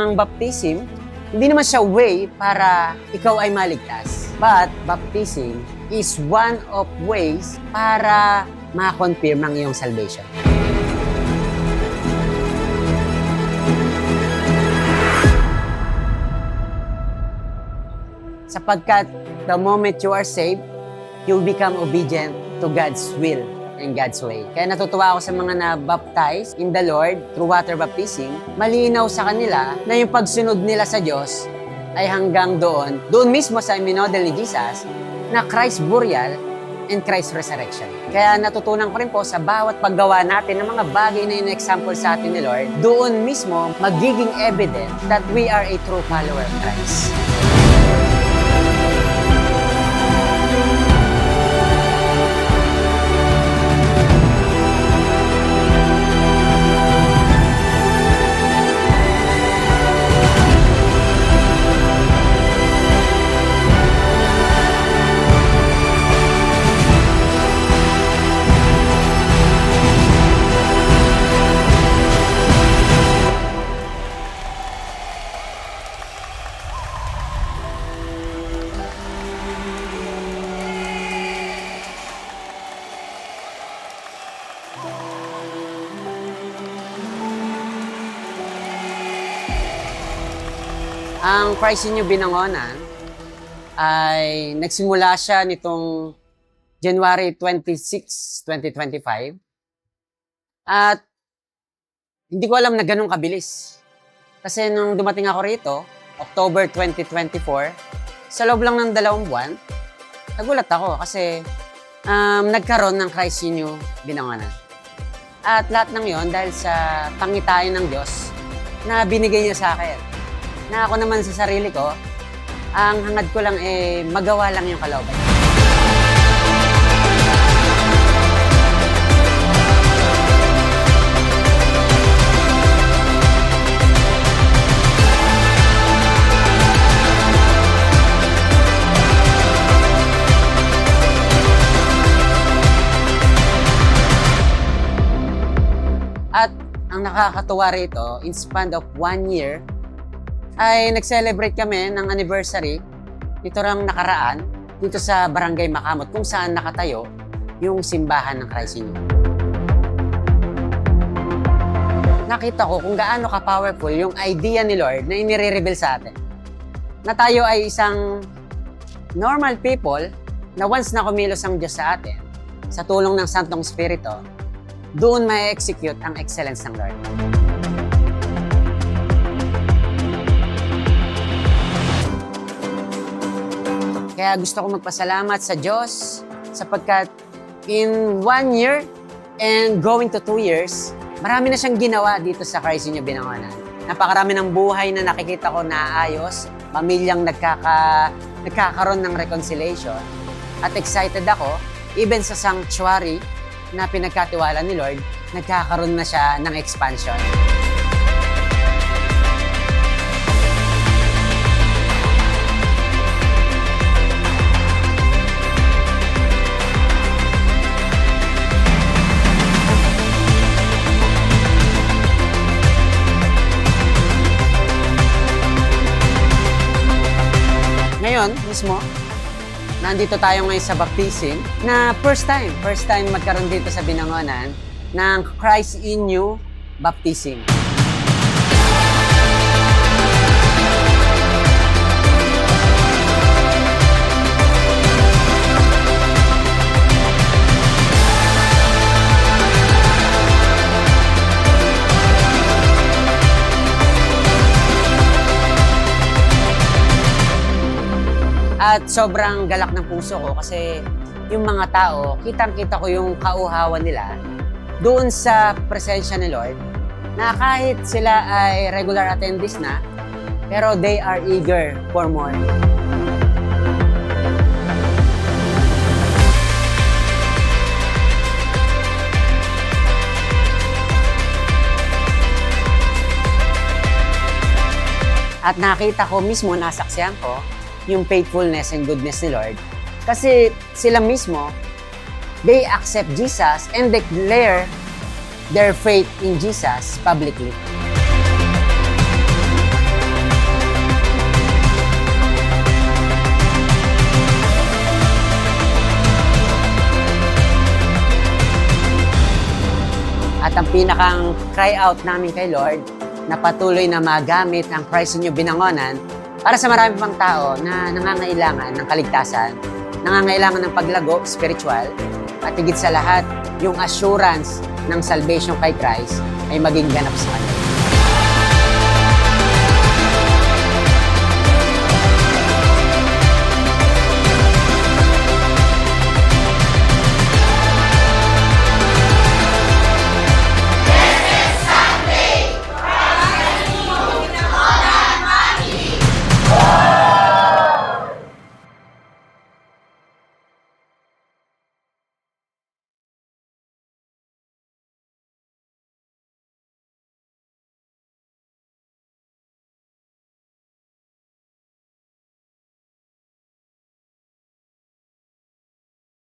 Ang baptism, hindi naman siya way para ikaw ay maligtas. But baptism is one of ways para ma-confirm ang iyong salvation. Sapagkat the moment you are saved, you become obedient to God's will and God's way. Kaya natutuwa ako sa mga na-baptize in the Lord through water baptism. Malinaw sa kanila na yung pagsunod nila sa Diyos ay hanggang doon mismo sa minodel ni Jesus, na Christ burial and Christ resurrection. Kaya natutunan ko rin po sa bawat paggawa natin ng mga bagay na in-example sa atin ni Lord, doon mismo magiging evident that we are a true follower of Christ. Ang Christ in You Binangonan ay nagsimula siya nitong January 26, 2025. At hindi ko alam na ganun kabilis. Kasi nung dumating ako rito, October 2024, sa loob lang ng 2 buwan, nagulat ako kasi nagkaroon ng Christ in You Binangonan. At lahat ng yon dahil sa pangitain ng Diyos na binigay niya sa akin. Na ako naman sa sarili ko, ang hangad ko lang magawa lang yung kalooban. At ang nakakatuwa rito, in span of 1 year, ay nag-celebrate kami ng anniversary dito lang nakaraan dito sa Barangay Makamot kung saan nakatayo yung simbahan ng Christ in You. Nakita ko kung gaano ka-powerful yung idea ni Lord na inire-reveal sa atin. Na tayo ay isang normal people na once na kumilos ang Diyos sa atin, sa tulong ng Santong Espiritu, doon ma-execute ang excellence ng Lord. Kaya gusto ko magpasalamat sa Diyos sapagkat in 1 year and going to 2 years, marami na siyang ginawa dito sa Christ in You Binangonan. Napakarami ng buhay na nakikita ko na ayos, pamilyang nagkakaroon ng reconciliation. At excited ako, even sa sanctuary na pinagkatiwala ni Lord, nagkakaroon na siya ng expansion. Ngayon mismo, nandito tayo ngayon sa baptism na first time magkaroon dito sa Binangonan ng Christ in You Baptism. At sobrang galak ng puso ko kasi yung mga tao, kitang-kita ko yung kauhawan nila doon sa presensya ni Lord na kahit sila ay regular attendees na, pero they are eager for more. At nakita ko mismo, nasaksihan ko, yung faithfulness and goodness ni Lord. Kasi sila mismo, they accept Jesus and declare their faith in Jesus publicly. At ang pinakang cry out namin kay Lord na patuloy na magamit ang Christ in You Binangonan para sa marami pang tao na nangangailangan ng kaligtasan, nangangailangan ng paglago spiritual, at higit sa lahat, yung assurance ng salvation kay Christ ay maging ganap sa kanila.